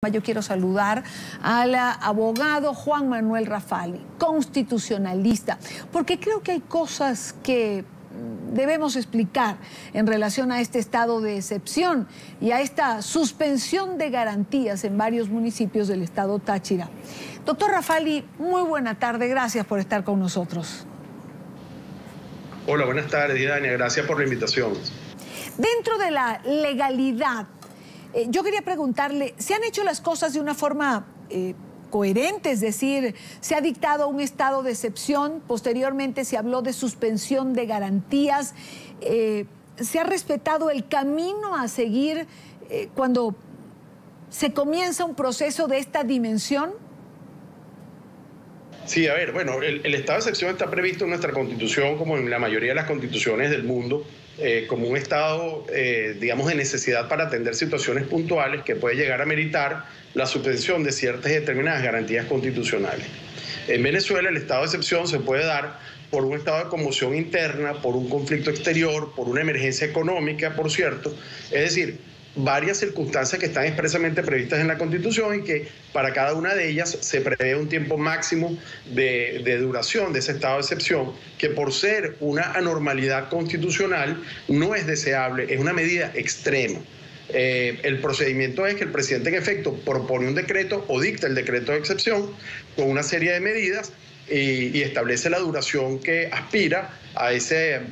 Yo quiero saludar al abogado Juan Manuel Rafali, constitucionalista, porque creo que hay cosas que debemos explicar en relación a este estado de excepción y a esta suspensión de garantías en varios municipios del estado Táchira. Doctor Rafali, muy buena tarde, gracias por estar con nosotros. Hola, buenas tardes, Dania, gracias por la invitación. Dentro de la legalidad, yo quería preguntarle, ¿se han hecho las cosas de una forma coherente? Es decir, ¿se ha dictado un estado de excepción? Posteriormente se habló de suspensión de garantías. ¿Se ha respetado el camino a seguir cuando se comienza un proceso de esta dimensión? Sí, a ver, bueno, el estado de excepción está previsto en nuestra Constitución, como en la mayoría de las constituciones del mundo, como un estado, digamos, de necesidad para atender situaciones puntuales que puede llegar a meritar la suspensión de ciertas y determinadas garantías constitucionales. En Venezuela el estado de excepción se puede dar por un estado de conmoción interna, por un conflicto exterior, por una emergencia económica, por cierto, es decir, varias circunstancias que están expresamente previstas en la Constitución y que para cada una de ellas se prevé un tiempo máximo de duración de ese estado de excepción, que por ser una anormalidad constitucional no es deseable, es una medida extrema. El procedimiento es que el presidente en efecto propone un decreto o dicta el decreto de excepción con una serie de medidas y establece la duración que aspira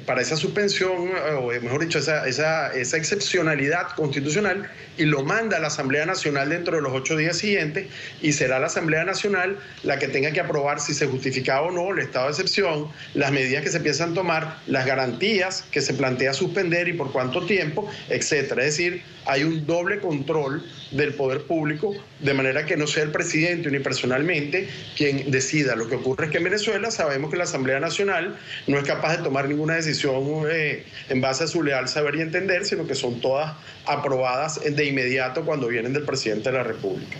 para esa suspensión, o mejor dicho, esa excepcionalidad constitucional, y lo manda a la Asamblea Nacional dentro de los 8 días siguientes, y será la Asamblea Nacional la que tenga que aprobar si se justificaba o no el estado de excepción, las medidas que se piensan tomar, las garantías que se plantea suspender y por cuánto tiempo, etcétera. Es decir, hay un doble control del poder público, de manera que no sea el presidente unipersonalmente quien decida. Lo que ocurre es que en Venezuela sabemos que la Asamblea Nacional no es capaz de tomar ninguna decisión en base a su leal saber y entender, sino que son todas aprobadas de inmediato cuando vienen del presidente de la República.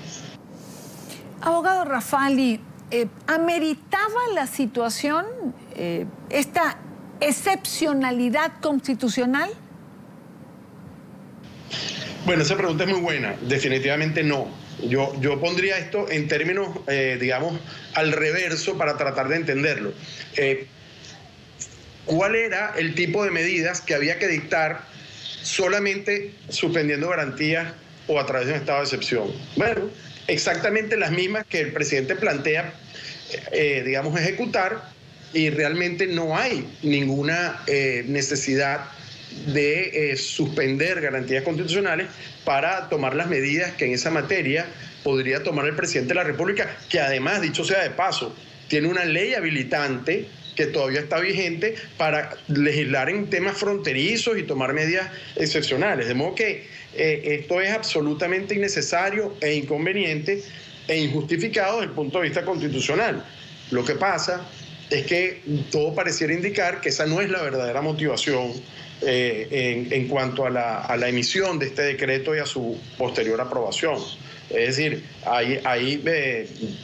Abogado Rafali, ¿ameritaba la situación esta excepcionalidad constitucional? Bueno, esa pregunta es muy buena. Definitivamente no. Yo pondría esto en términos, digamos, al reverso para tratar de entenderlo. ¿Cuál era el tipo de medidas que había que dictar solamente suspendiendo garantías o a través de un estado de excepción? Bueno, exactamente las mismas que el presidente plantea, digamos, ejecutar, y realmente no hay ninguna necesidad de suspender garantías constitucionales para tomar las medidas que en esa materia podría tomar el presidente de la República, que además, dicho sea de paso, tiene una ley habilitante que todavía está vigente para legislar en temas fronterizos y tomar medidas excepcionales. De modo que esto es absolutamente innecesario e inconveniente e injustificado desde el punto de vista constitucional. Lo que pasa es que todo pareciera indicar que esa no es la verdadera motivación en cuanto a la emisión de este decreto y a su posterior aprobación. Es decir, hay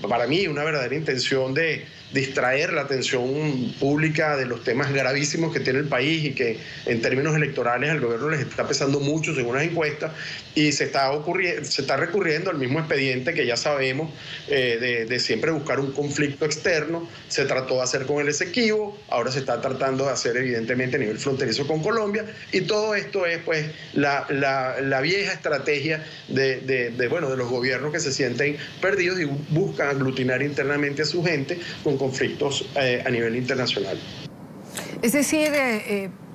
para mí una verdadera intención de distraer la atención pública de los temas gravísimos que tiene el país y que en términos electorales al gobierno les está pesando mucho según las encuestas, y se está recurriendo al mismo expediente que ya sabemos de siempre buscar un conflicto externo. Se trató de hacer con el Esequibo, ahora se está tratando de hacer evidentemente a nivel fronterizo con Colombia, y todo esto es pues la vieja estrategia de los gobiernos que se sienten perdidos y buscan aglutinar internamente a su gente con conflictos a nivel internacional. Es decir,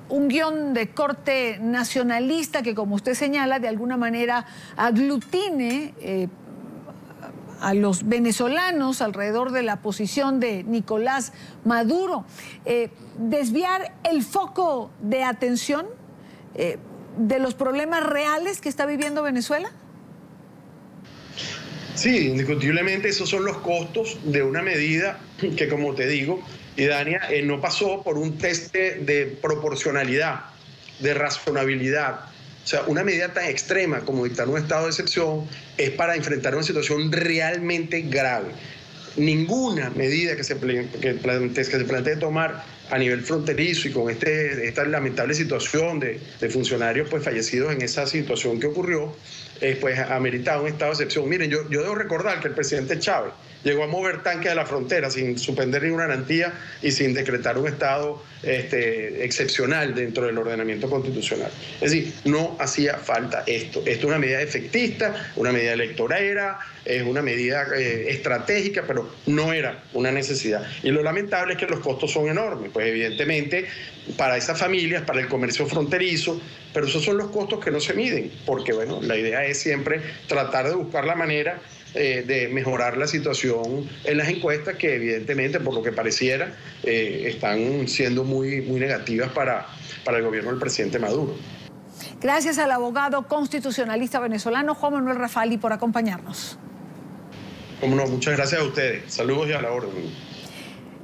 un guión de corte nacionalista que, como usted señala, de alguna manera aglutine a los venezolanos alrededor de la posición de Nicolás Maduro. Desviar el foco de atención de los problemas reales que está viviendo Venezuela. Sí, indiscutiblemente esos son los costos de una medida que, como te digo, y Dania, no pasó por un test de proporcionalidad, de razonabilidad. O sea, una medida tan extrema como dictar un estado de excepción es para enfrentar una situación realmente grave. Ninguna medida que se plantee tomar a nivel fronterizo y con esta lamentable situación de funcionarios pues fallecidos en esa situación que ocurrió, pues ameritaba un estado de excepción. Miren, yo debo recordar que el presidente Chávez llegó a mover tanques de la frontera sin suspender ninguna garantía y sin decretar un estado excepcional dentro del ordenamiento constitucional. Es decir, no hacía falta esto. Esto es una medida efectista, una medida electorera, es una medida estratégica, pero no era una necesidad. Y lo lamentable es que los costos son enormes, pues evidentemente para esas familias, para el comercio fronterizo, pero esos son los costos que no se miden, porque bueno, la idea es siempre tratar de buscar la manera de mejorar la situación en las encuestas, que evidentemente, por lo que pareciera, están siendo muy negativas para el gobierno del presidente Maduro. Gracias al abogado constitucionalista venezolano Juan Manuel Rafali por acompañarnos. Cómo no, muchas gracias a ustedes. Saludos y a la orden.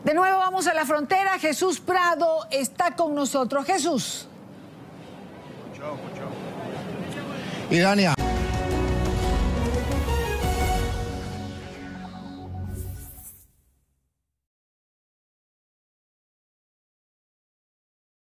De nuevo vamos a la frontera. Jesús Prado está con nosotros. Jesús. Y Dania,